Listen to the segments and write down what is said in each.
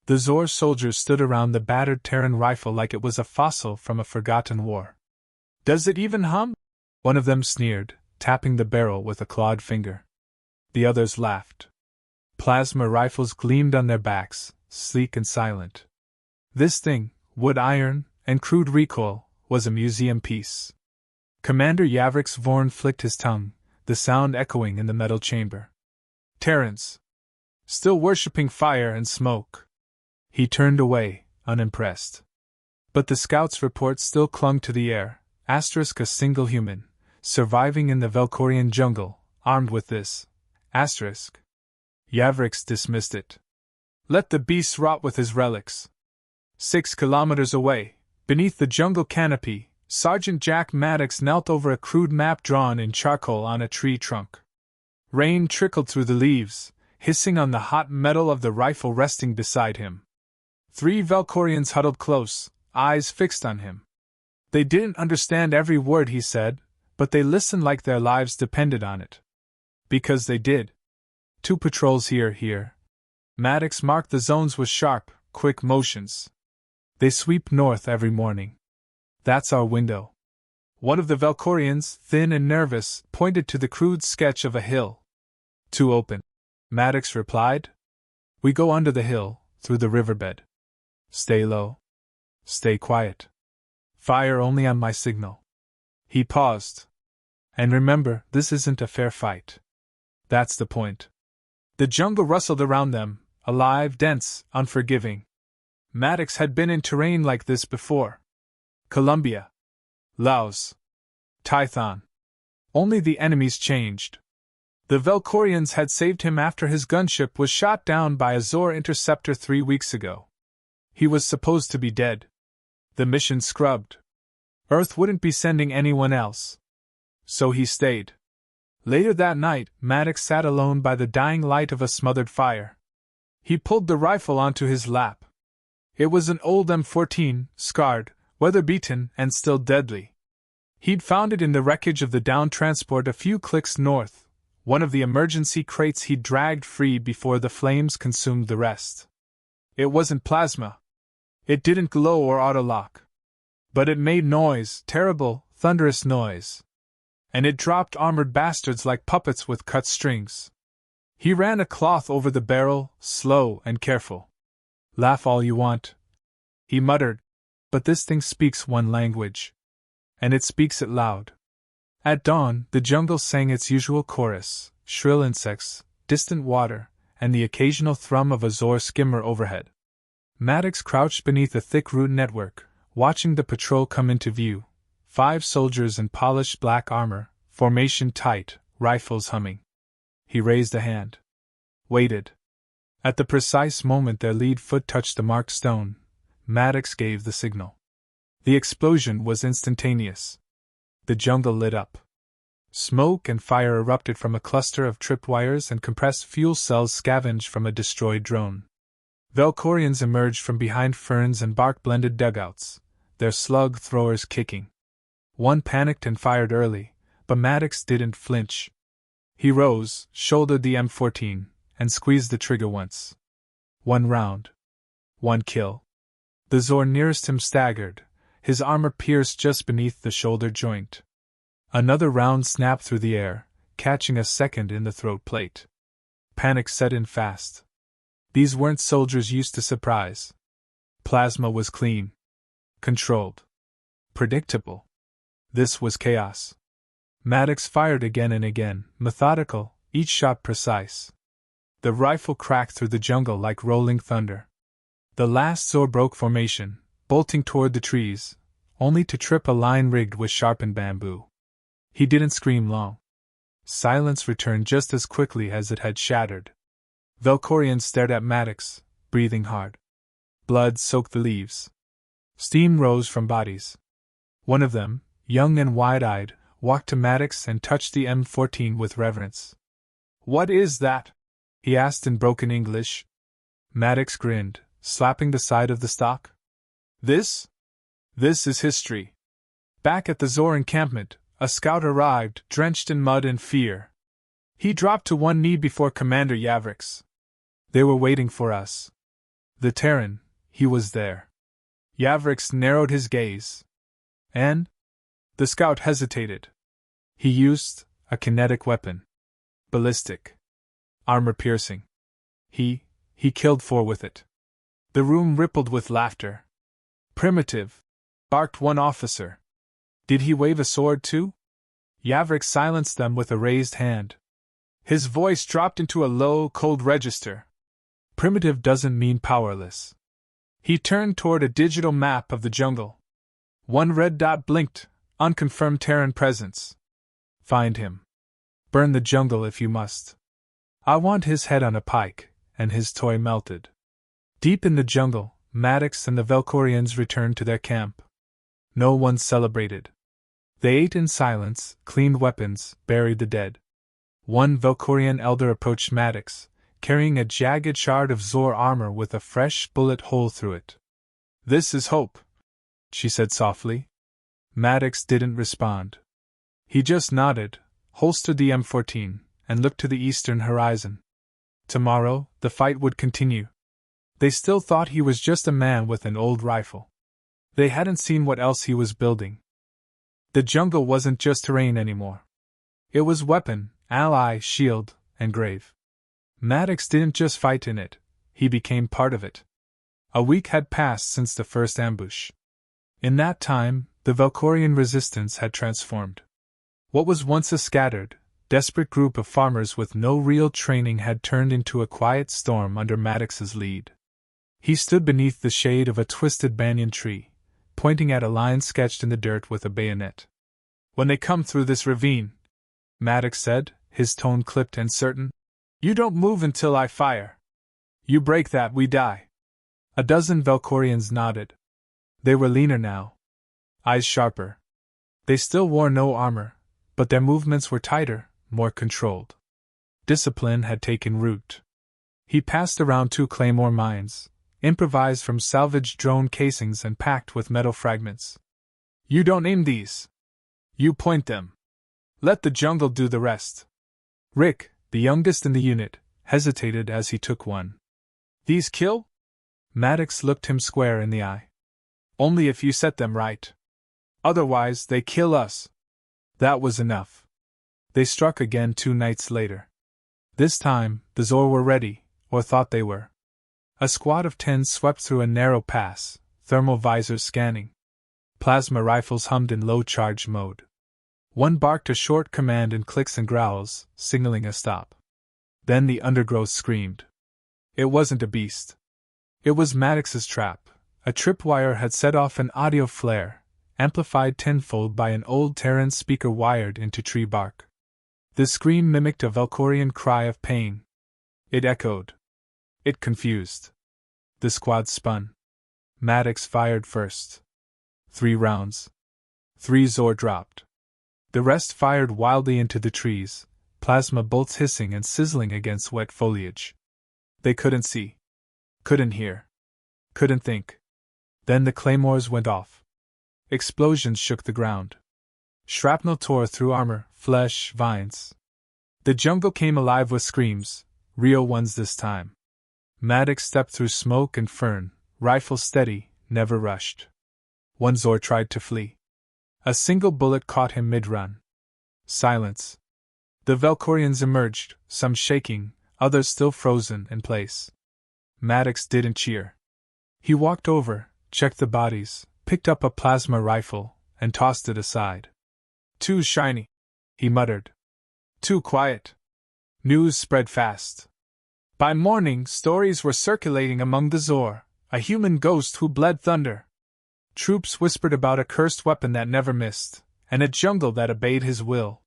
The Zor soldiers stood around the battered Terran rifle like it was a fossil from a forgotten war. "Does it even hum?" one of them sneered, tapping the barrel with a clawed finger. The others laughed. Plasma rifles gleamed on their backs, sleek and silent. This thing, wood iron, and crude recoil, was a museum piece. Commander Yavrix Vorn flicked his tongue, the sound echoing in the metal chamber. Terrans! Still worshipping fire and smoke. He turned away, unimpressed. But the scout's report still clung to the air, *a single human, surviving in the Velkorian jungle, armed with this, *. Yavrix dismissed it. Let the beast rot with his relics. 6 kilometers away, beneath the jungle canopy, Sergeant Jack Maddox knelt over a crude map drawn in charcoal on a tree trunk. Rain trickled through the leaves, hissing on the hot metal of the rifle resting beside him. 3 Velkorians huddled close, eyes fixed on him. They didn't understand every word he said, but they listened like their lives depended on it. Because they did. 2 patrols here. Maddox marked the zones with sharp, quick motions. They sweep north every morning. That's our window. One of the Velkorians, thin and nervous, pointed to the crude sketch of a hill. Too open, Maddox replied. We go under the hill, through the riverbed. Stay low. Stay quiet. Fire only on my signal. He paused. And remember, this isn't a fair fight. That's the point. The jungle rustled around them, alive, dense, unforgiving. Maddox had been in terrain like this before. Colombia. Laos. Tython. Only the enemies changed. The Velkorians had saved him after his gunship was shot down by a Zor interceptor 3 weeks ago. He was supposed to be dead. The mission scrubbed. Earth wouldn't be sending anyone else. So he stayed. Later that night, Maddox sat alone by the dying light of a smothered fire. He pulled the rifle onto his lap. It was an old M14, scarred, weather-beaten, and still deadly. He'd found it in the wreckage of the downed transport a few clicks north, one of the emergency crates he'd dragged free before the flames consumed the rest. It wasn't plasma. It didn't glow or autolock. But it made noise, terrible, thunderous noise. And it dropped armored bastards like puppets with cut strings. He ran a cloth over the barrel, slow and careful. Laugh all you want, he muttered, but this thing speaks one language. And it speaks it loud. At dawn, the jungle sang its usual chorus, shrill insects, distant water, and the occasional thrum of a Zor skimmer overhead. Maddox crouched beneath a thick root network, watching the patrol come into view. 5 soldiers in polished black armor, formation tight, rifles humming. He raised a hand. Waited. At the precise moment their lead foot touched the marked stone, Maddox gave the signal. The explosion was instantaneous. The jungle lit up. Smoke and fire erupted from a cluster of tripped wires and compressed fuel cells scavenged from a destroyed drone. Velkorians emerged from behind ferns and bark-blended dugouts, their slug throwers kicking. One panicked and fired early, but Maddox didn't flinch. He rose, shouldered the M14, and squeezed the trigger once. 1 round. 1 kill. The Zor nearest him staggered, his armor pierced just beneath the shoulder joint. Another round snapped through the air, catching a second in the throat plate. Panic set in fast. These weren't soldiers used to surprise. Plasma was clean. Controlled. Predictable. This was chaos. Maddox fired again and again, methodical, each shot precise. The rifle cracked through the jungle like rolling thunder. The last Zor broke formation, bolting toward the trees, only to trip a line rigged with sharpened bamboo. He didn't scream long. Silence returned just as quickly as it had shattered. Velkorian stared at Maddox, breathing hard. Blood soaked the leaves. Steam rose from bodies. One of them, young and wide-eyed, walked to Maddox and touched the M14 with reverence. "What is that?" he asked in broken English. Maddox grinned, slapping the side of the stock. This is history. Back at the Zor encampment, a scout arrived, drenched in mud and fear. He dropped to one knee before Commander Yavrix. They were waiting for us. The Terran, he was there. Yavrix narrowed his gaze. And? The scout hesitated. He used a kinetic weapon. Ballistic. Armor-piercing. He killed 4 with it. The room rippled with laughter. Primitive, barked one officer. Did he wave a sword too? Yavrix silenced them with a raised hand. His voice dropped into a low, cold register. Primitive doesn't mean powerless. He turned toward a digital map of the jungle. One red dot blinked, unconfirmed Terran presence. Find him. Burn the jungle if you must. I want his head on a pike, and his toy melted. Deep in the jungle, Maddox and the Velkorians returned to their camp. No one celebrated. They ate in silence, cleaned weapons, buried the dead. One Velkorian elder approached Maddox, carrying a jagged shard of Zor armor with a fresh bullet hole through it. "This is hope," she said softly. Maddox didn't respond. He just nodded, holstered the M14, and looked to the eastern horizon. Tomorrow, the fight would continue. They still thought he was just a man with an old rifle. They hadn't seen what else he was building. The jungle wasn't just terrain anymore. It was weapon, ally, shield, and grave. Maddox didn't just fight in it, he became part of it. A week had passed since the first ambush. In that time, the Velkorian resistance had transformed. What was once a scattered, desperate group of farmers with no real training had turned into a quiet storm under Maddox's lead. He stood beneath the shade of a twisted banyan tree, pointing at a line sketched in the dirt with a bayonet. "When they come through this ravine," Maddox said, his tone clipped and certain, "you don't move until I fire. You break that, we die." A dozen Velkorians nodded. They were leaner now, eyes sharper. They still wore no armor, but their movements were tighter, more controlled. Discipline had taken root. He passed around 2 claymore mines, improvised from salvaged drone casings and packed with metal fragments. "You don't aim these. You point them. Let the jungle do the rest." Rick, the youngest in the unit, hesitated as he took one. "These kill?" Maddox looked him square in the eye. "Only if you set them right. Otherwise, they kill us." That was enough. They struck again 2 nights later. This time, the Zor were ready, or thought they were. A squad of 10 swept through a narrow pass, thermal visors scanning. Plasma rifles hummed in low-charge mode. One barked a short command in clicks and growls, signaling a stop. Then the undergrowth screamed. It wasn't a beast. It was Maddox's trap. A tripwire had set off an audio flare, amplified tenfold by an old Terran speaker wired into tree bark. The scream mimicked a Velkorian cry of pain. It echoed. It confused. The squad spun. Maddox fired first. 3 rounds. 3 Zor dropped. The rest fired wildly into the trees, plasma bolts hissing and sizzling against wet foliage. They couldn't see. Couldn't hear. Couldn't think. Then the claymores went off. Explosions shook the ground. Shrapnel tore through armor, flesh, vines. The jungle came alive with screams, real ones this time. Maddox stepped through smoke and fern, rifle steady, never rushed. One Zor tried to flee. A single bullet caught him mid-run. Silence. The Velkorians emerged, some shaking, others still frozen in place. Maddox didn't cheer. He walked over, checked the bodies, picked up a plasma rifle, and tossed it aside. "Too shiny," he muttered. "Too quiet." News spread fast. By morning, stories were circulating among the Zor, a human ghost who bled thunder. Troops whispered about a cursed weapon that never missed, and a jungle that obeyed his will.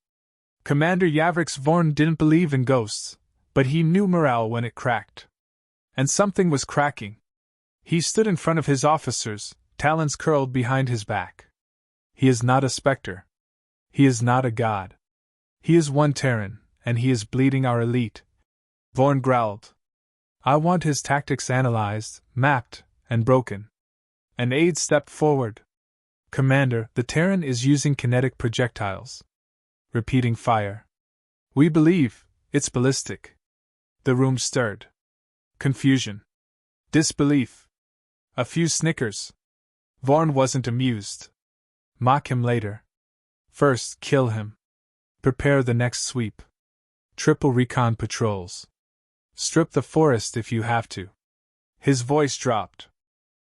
Commander Yavrix Vorn didn't believe in ghosts, but he knew morale when it cracked. And something was cracking. He stood in front of his officers, talons curled behind his back. He is not a specter. He is not a god. He is one Terran, and he is bleeding our elite. Vorn growled. "I want his tactics analyzed, mapped, and broken." An aide stepped forward. "Commander, the Terran is using kinetic projectiles. Repeating fire. We believe it's ballistic." The room stirred. Confusion. Disbelief. A few snickers. Vaughn wasn't amused. Mock him later. First, kill him. Prepare the next sweep. Triple recon patrols. Strip the forest if you have to. His voice dropped.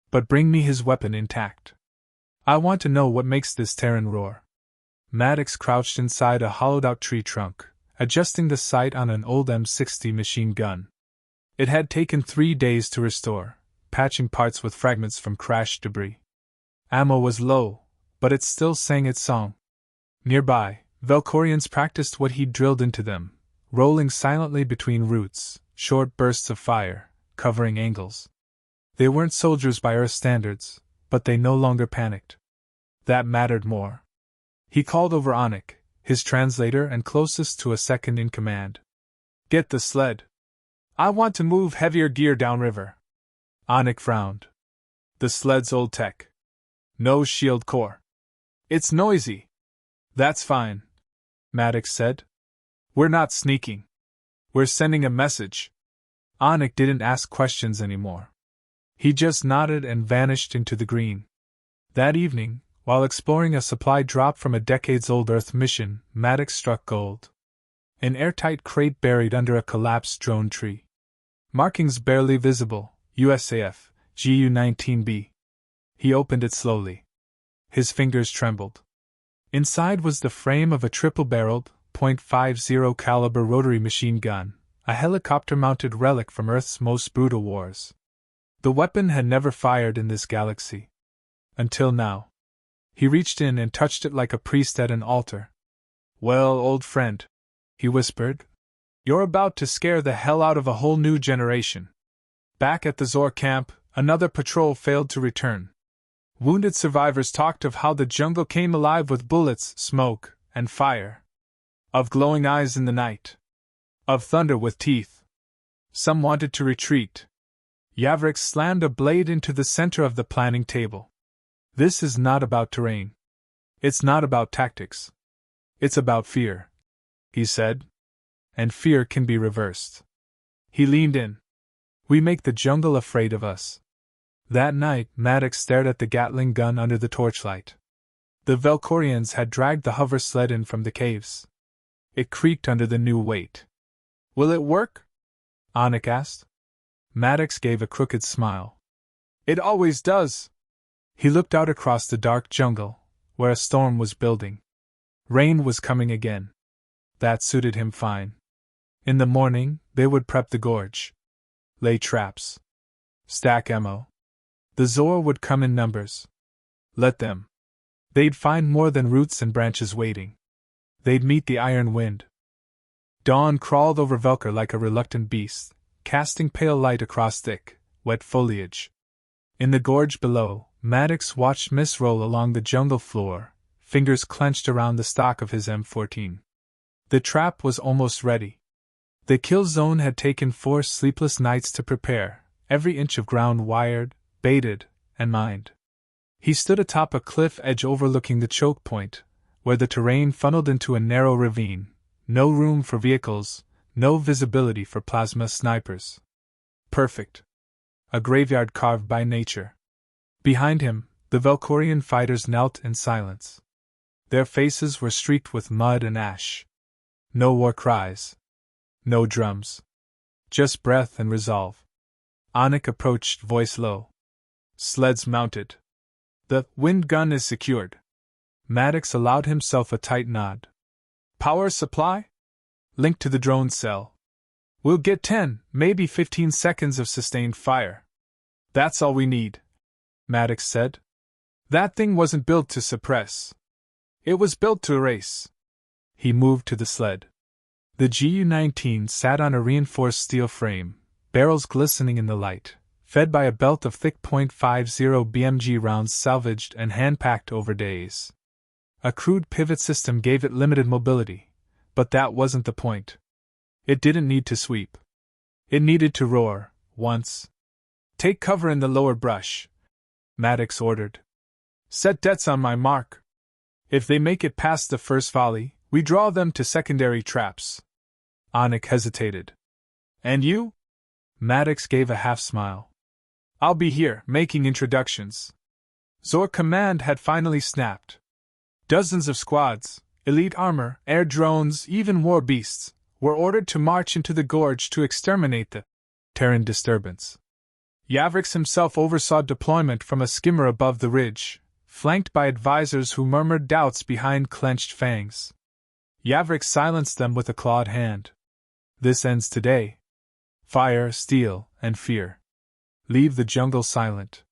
But bring me his weapon intact. I want to know what makes this Terran roar. Maddox crouched inside a hollowed-out tree trunk, adjusting the sight on an old M60 machine gun. It had taken 3 days to restore, patching parts with fragments from crashed debris. Ammo was low, but it still sang its song. Nearby, Velkorians practiced what he'd drilled into them, rolling silently between roots, short bursts of fire, covering angles. They weren't soldiers by Earth standards, but they no longer panicked. That mattered more. He called over Anik, his translator and closest to a second in command. Get the sled. I want to move heavier gear downriver. Anik frowned. The sled's old tech. No shield core. It's noisy. That's fine, Maddox said. We're not sneaking. We're sending a message. Anik didn't ask questions anymore. He just nodded and vanished into the green. That evening, while exploring a supply drop from a decades-old Earth mission, Maddox struck gold. An airtight crate buried under a collapsed drone tree. Markings barely visible, USAF, GU-19B. He opened it slowly. His fingers trembled. Inside was the frame of a triple-barreled, .50 caliber rotary machine gun, a helicopter-mounted relic from Earth's most brutal wars. The weapon had never fired in this galaxy. Until now. He reached in and touched it like a priest at an altar. Well, old friend, he whispered, you're about to scare the hell out of a whole new generation. Back at the Zor camp, another patrol failed to return. Wounded survivors talked of how the jungle came alive with bullets, smoke, and fire. Of glowing eyes in the night. Of thunder with teeth. Some wanted to retreat. Yavrik slammed a blade into the center of the planning table. This is not about terrain. It's not about tactics. It's about fear, he said. And fear can be reversed. He leaned in. We make the jungle afraid of us. That night, Maddox stared at the Gatling gun under the torchlight. The Velkorians had dragged the hover sled in from the caves. It creaked under the new weight. Will it work? Anik asked. Maddox gave a crooked smile. It always does. He looked out across the dark jungle, where a storm was building. Rain was coming again. That suited him fine. In the morning, they would prep the gorge. Lay traps. Stack ammo. The Zor would come in numbers. Let them. They'd find more than roots and branches waiting. They'd meet the iron wind. Dawn crawled over Velker like a reluctant beast, casting pale light across thick, wet foliage. In the gorge below, Maddox watched mist roll along the jungle floor, fingers clenched around the stock of his M14. The trap was almost ready. The kill zone had taken 4 sleepless nights to prepare, every inch of ground wired, baited, and mined. He stood atop a cliff edge overlooking the choke point, where the terrain funneled into a narrow ravine, no room for vehicles, no visibility for plasma snipers. Perfect. A graveyard carved by nature. Behind him, the Velkorian fighters knelt in silence. Their faces were streaked with mud and ash. No war cries. No drums. Just breath and resolve. Anik approached, voice low. Sleds mounted. The wind gun is secured. Maddox allowed himself a tight nod. Power supply? Linked to the drone cell. We'll get 10, maybe 15 seconds of sustained fire. That's all we need, Maddox said. That thing wasn't built to suppress. It was built to erase. He moved to the sled. The GU-19 sat on a reinforced steel frame, barrels glistening in the light, fed by a belt of thick .50 BMG rounds salvaged and hand-packed over days. A crude pivot system gave it limited mobility, but that wasn't the point. It didn't need to sweep. It needed to roar, once. Take cover in the lower brush, Maddox ordered. Set dets on my mark. If they make it past the first volley, we draw them to secondary traps. Anik hesitated. And you? Maddox gave a half smile. I'll be here, making introductions. Zor command had finally snapped. Dozens of squads, elite armor, air drones, even war beasts, were ordered to march into the gorge to exterminate the Terran disturbance. Yavrix himself oversaw deployment from a skimmer above the ridge, flanked by advisors who murmured doubts behind clenched fangs. Yavrix silenced them with a clawed hand. This ends today. Fire, steel, and fear. Leave the jungle silent.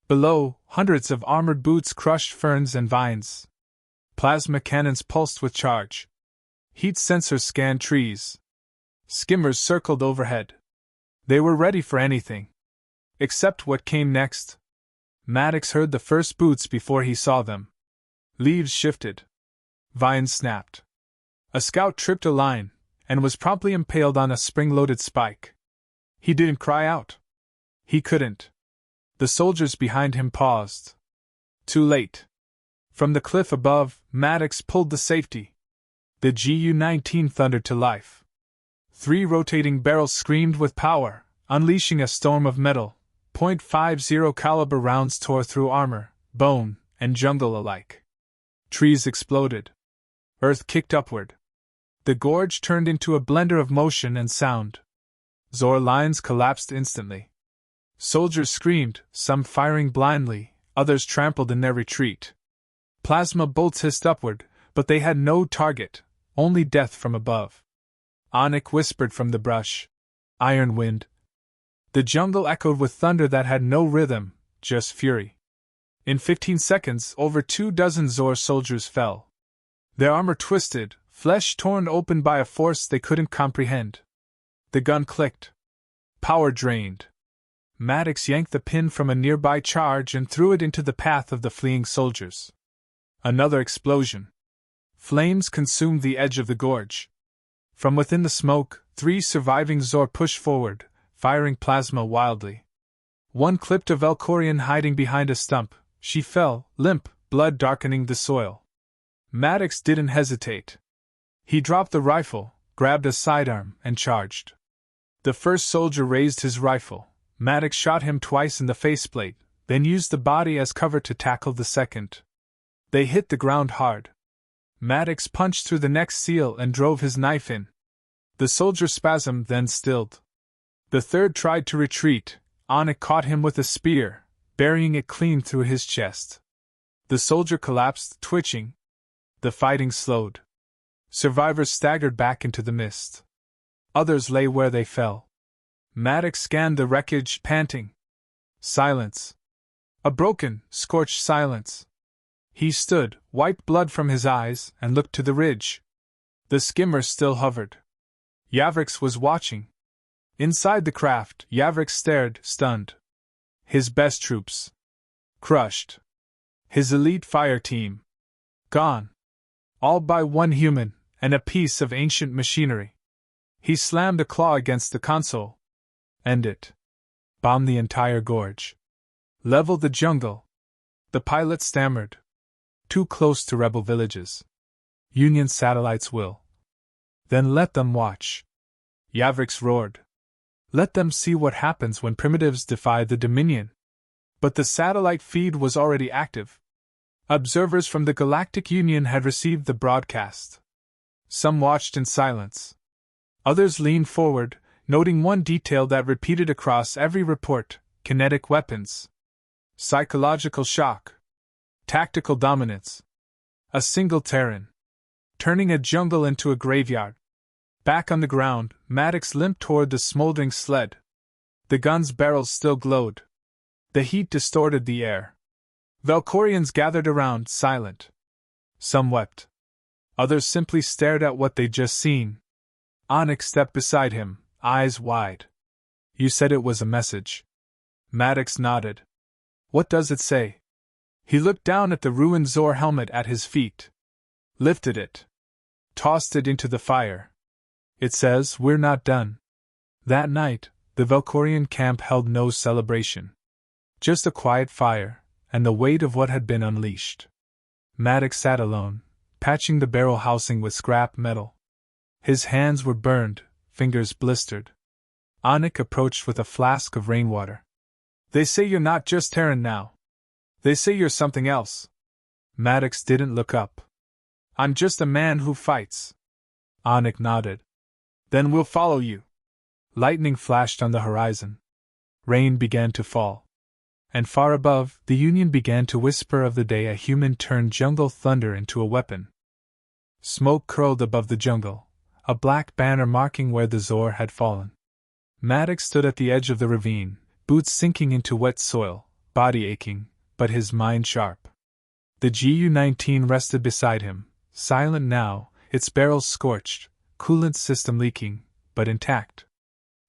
Below, hundreds of armored boots crushed ferns and vines. Plasma cannons pulsed with charge. Heat sensors scanned trees. Skimmers circled overhead. They were ready for anything. Except what came next. Maddox heard the first boots before he saw them. Leaves shifted. Vines snapped. A scout tripped a line, and was promptly impaled on a spring-loaded spike. He didn't cry out. He couldn't. The soldiers behind him paused. Too late. From the cliff above, Maddox pulled the safety. The Gu-19 thundered to life. 3 rotating barrels screamed with power, unleashing a storm of metal. .50 caliber rounds tore through armor, bone, and jungle alike. Trees exploded. Earth kicked upward. The gorge turned into a blender of motion and sound. Zor lines collapsed instantly. Soldiers screamed, some firing blindly, others trampled in their retreat. Plasma bolts hissed upward, but they had no target, only death from above. Anik whispered from the brush. Iron wind. The jungle echoed with thunder that had no rhythm, just fury. In 15 seconds, over 24 Zor soldiers fell. Their armor twisted, flesh torn open by a force they couldn't comprehend. The gun clicked. Power drained. Maddox yanked the pin from a nearby charge and threw it into the path of the fleeing soldiers. Another explosion. Flames consumed the edge of the gorge. From within the smoke, 3 surviving Zor pushed forward, firing plasma wildly. One clipped a Valkorian hiding behind a stump. She fell, limp, blood darkening the soil. Maddox didn't hesitate. He dropped the rifle, grabbed a sidearm, and charged. The first soldier raised his rifle. Maddox shot him twice in the faceplate, then used the body as cover to tackle the second. They hit the ground hard. Maddox punched through the next seal and drove his knife in. The soldier's spasm then stilled. The third tried to retreat. Anik caught him with a spear, burying it clean through his chest. The soldier collapsed, twitching. The fighting slowed. Survivors staggered back into the mist. Others lay where they fell. Maddox scanned the wreckage, panting. Silence. A broken, scorched silence. He stood, wiped blood from his eyes, and looked to the ridge. The skimmer still hovered. Yavrix was watching. Inside the craft, Yavrix stared, stunned. His best troops. Crushed. His elite fire team. Gone. All by one human, and a piece of ancient machinery. He slammed a claw against the console. End it. Bomb the entire gorge. Level the jungle. The pilot stammered. Too close to rebel villages. Union satellites will. Then let them watch. Yavrix roared. Let them see what happens when primitives defy the Dominion. But the satellite feed was already active. Observers from the Galactic Union had received the broadcast. Some watched in silence. Others leaned forward, noting one detail that repeated across every report: kinetic weapons. Psychological shock. Tactical dominance. A single Terran. Turning a jungle into a graveyard. Back on the ground, Maddox limped toward the smoldering sled. The gun's barrels still glowed. The heat distorted the air. Valkorians gathered around, silent. Some wept. Others simply stared at what they'd just seen. Anik stepped beside him, eyes wide. You said it was a message. Maddox nodded. What does it say? He looked down at the ruined Zor helmet at his feet. Lifted it. Tossed it into the fire. It says, we're not done. That night, the Valkorian camp held no celebration. Just a quiet fire, and the weight of what had been unleashed. Maddox sat alone, patching the barrel housing with scrap metal. His hands were burned, fingers blistered. Anik approached with a flask of rainwater. They say you're not just Terran now. They say you're something else. Maddox didn't look up. I'm just a man who fights. Anik nodded. Then we'll follow you. Lightning flashed on the horizon. Rain began to fall. And far above, the Union began to whisper of the day a human turned jungle thunder into a weapon. Smoke curled above the jungle, a black banner marking where the Zor had fallen. Maddox stood at the edge of the ravine, boots sinking into wet soil, body aching, but his mind sharp. The Gu-19 rested beside him, silent now, its barrels scorched, coolant system leaking, but intact.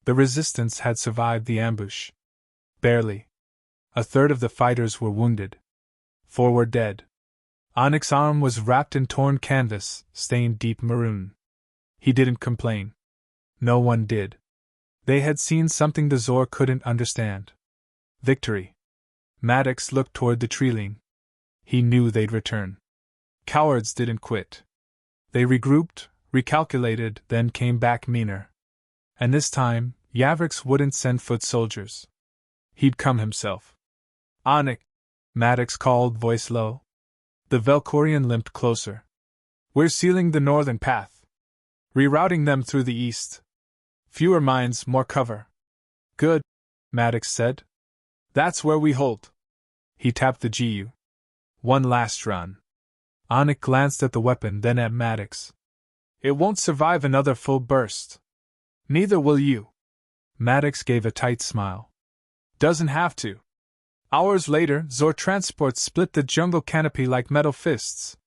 The resistance had survived the ambush. Barely. A third of the fighters were wounded. 4 were dead. Anik's arm was wrapped in torn canvas, stained deep maroon. He didn't complain. No one did. They had seen something the Zor couldn't understand. Victory. Maddox looked toward the treeling. He knew they'd return. Cowards didn't quit. They regrouped, recalculated, then came back meaner. And this time, Yavrix wouldn't send foot soldiers. He'd come himself. Anik, Maddox called, voice low. The Velkorian limped closer. We're sealing the northern path. Rerouting them through the east. Fewer mines, more cover. Good, Maddox said. That's where we hold. He tapped the GU. One last run. Anik glanced at the weapon, then at Maddox. It won't survive another full burst. Neither will you. Maddox gave a tight smile. Doesn't have to. Hours later, Zor transports split the jungle canopy like metal fists.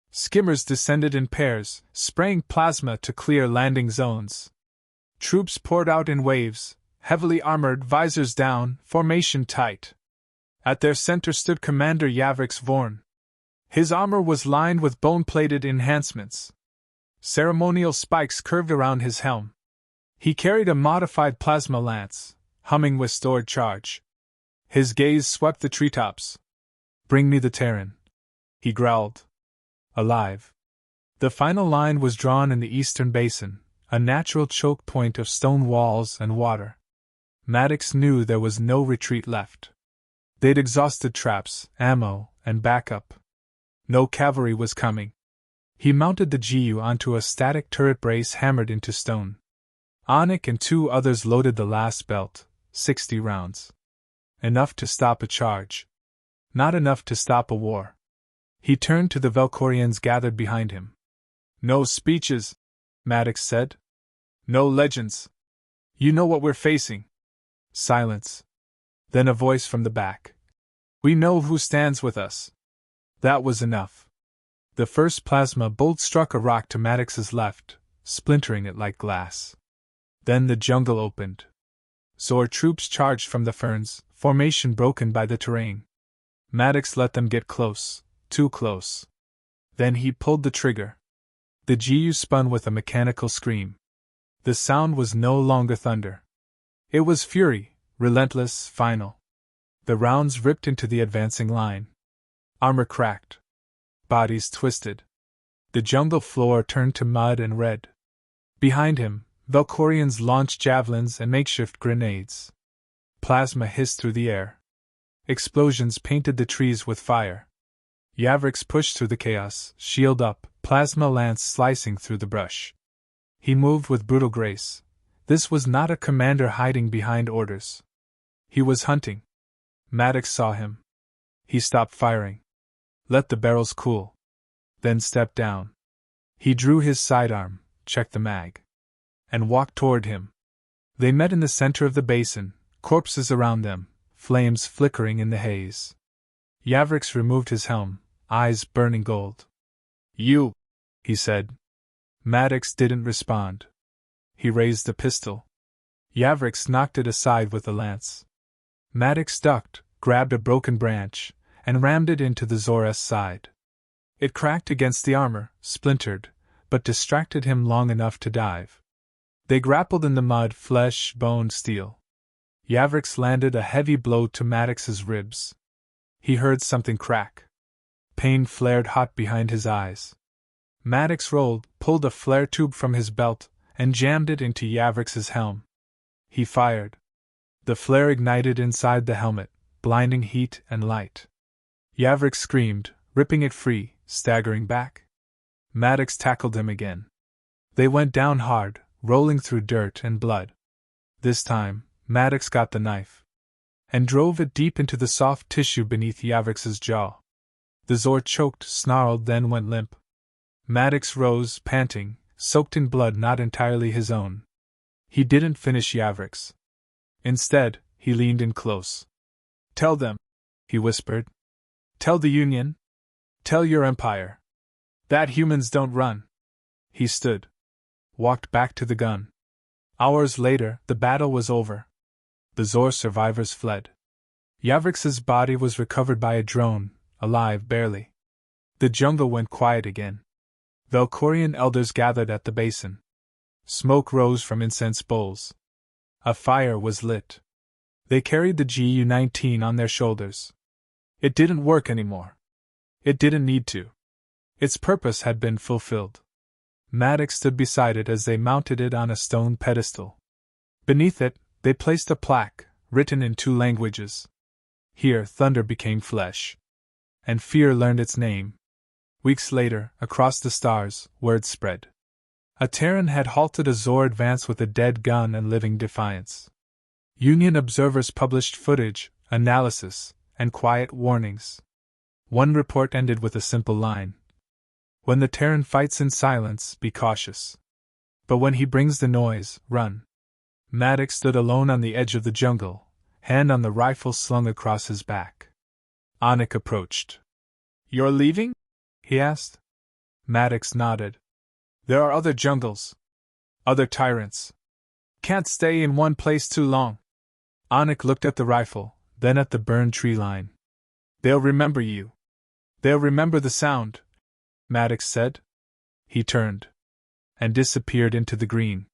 Skimmers descended in pairs, spraying plasma to clear landing zones. Troops poured out in waves, heavily armored, visors down, formation tight. At their center stood Commander Yavrix Vorn. His armor was lined with bone-plated enhancements. Ceremonial spikes curved around his helm. He carried a modified plasma lance, humming with stored charge. His gaze swept the treetops. Bring me the Terran, he growled. Alive. The final line was drawn in the eastern basin, a natural choke point of stone walls and water. Maddox knew there was no retreat left. They'd exhausted traps, ammo, and backup. No cavalry was coming. He mounted the GU onto a static turret brace hammered into stone. Anik and 2 others loaded the last belt, 60 rounds. Enough to stop a charge. Not enough to stop a war. He turned to the Velkorians gathered behind him. No speeches, Maddox said. No legends. You know what we're facing. Silence. Then a voice from the back. We know who stands with us. That was enough. The first plasma bolt struck a rock to Maddox's left, splintering it like glass. Then the jungle opened. Zor troops charged from the ferns, formation broken by the terrain. Maddox let them get close, too close. Then he pulled the trigger. The GU spun with a mechanical scream. The sound was no longer thunder. It was fury, relentless, final. The rounds ripped into the advancing line. Armor cracked. Bodies twisted. The jungle floor turned to mud and red. Behind him, Velkorians launched javelins and makeshift grenades. Plasma hissed through the air. Explosions painted the trees with fire. Yavrix pushed through the chaos, shield up, plasma lance slicing through the brush. He moved with brutal grace. This was not a commander hiding behind orders. He was hunting. Maddox saw him. He stopped firing. Let the barrels cool. Then stepped down. He drew his sidearm, checked the mag, and walked toward him. They met in the center of the basin, corpses around them, flames flickering in the haze. Yavrix removed his helm, eyes burning gold. You, he said. Maddox didn't respond. He raised the pistol. Yavrix knocked it aside with the lance. Maddox ducked, grabbed a broken branch, and rammed it into the Zor's side. It cracked against the armor, splintered, but distracted him long enough to dive. They grappled in the mud, flesh, bone, steel. Yavrix landed a heavy blow to Maddox's ribs. He heard something crack. Pain flared hot behind his eyes. Maddox rolled, pulled a flare tube from his belt, and jammed it into Yavrix's helm. He fired. The flare ignited inside the helmet, blinding heat and light. Yavrik screamed, ripping it free, staggering back. Maddox tackled him again. They went down hard, rolling through dirt and blood. This time, Maddox got the knife and drove it deep into the soft tissue beneath Yavrik's jaw. The Zor choked, snarled, then went limp. Maddox rose, panting, soaked in blood not entirely his own. He didn't finish Yavrik's. Instead, he leaned in close. "Tell them," he whispered. "Tell the Union. Tell your empire. That humans don't run." He stood. Walked back to the gun. Hours later, the battle was over. The Zor survivors fled. Yavrik's body was recovered by a drone, alive barely. The jungle went quiet again. Velkorian elders gathered at the basin. Smoke rose from incense bowls. A fire was lit. They carried the Gu-19 on their shoulders. It didn't work anymore. It didn't need to. Its purpose had been fulfilled. Maddox stood beside it as they mounted it on a stone pedestal. Beneath it, they placed a plaque, written in 2 languages. Here, thunder became flesh. And fear learned its name. Weeks later, across the stars, word spread. A Terran had halted a Zor advance with a dead gun and living defiance. Union observers published footage, analysis, and quiet warnings. One report ended with a simple line. "When the Terran fights in silence, be cautious. But when he brings the noise, run." Maddox stood alone on the edge of the jungle, hand on the rifle slung across his back. Anik approached. "You're leaving?" he asked. Maddox nodded. "There are other jungles. Other tyrants. Can't stay in one place too long." Anik looked at the rifle, then at the burned tree line. "They'll remember you. They'll remember the sound," Maddox said. He turned and disappeared into the green.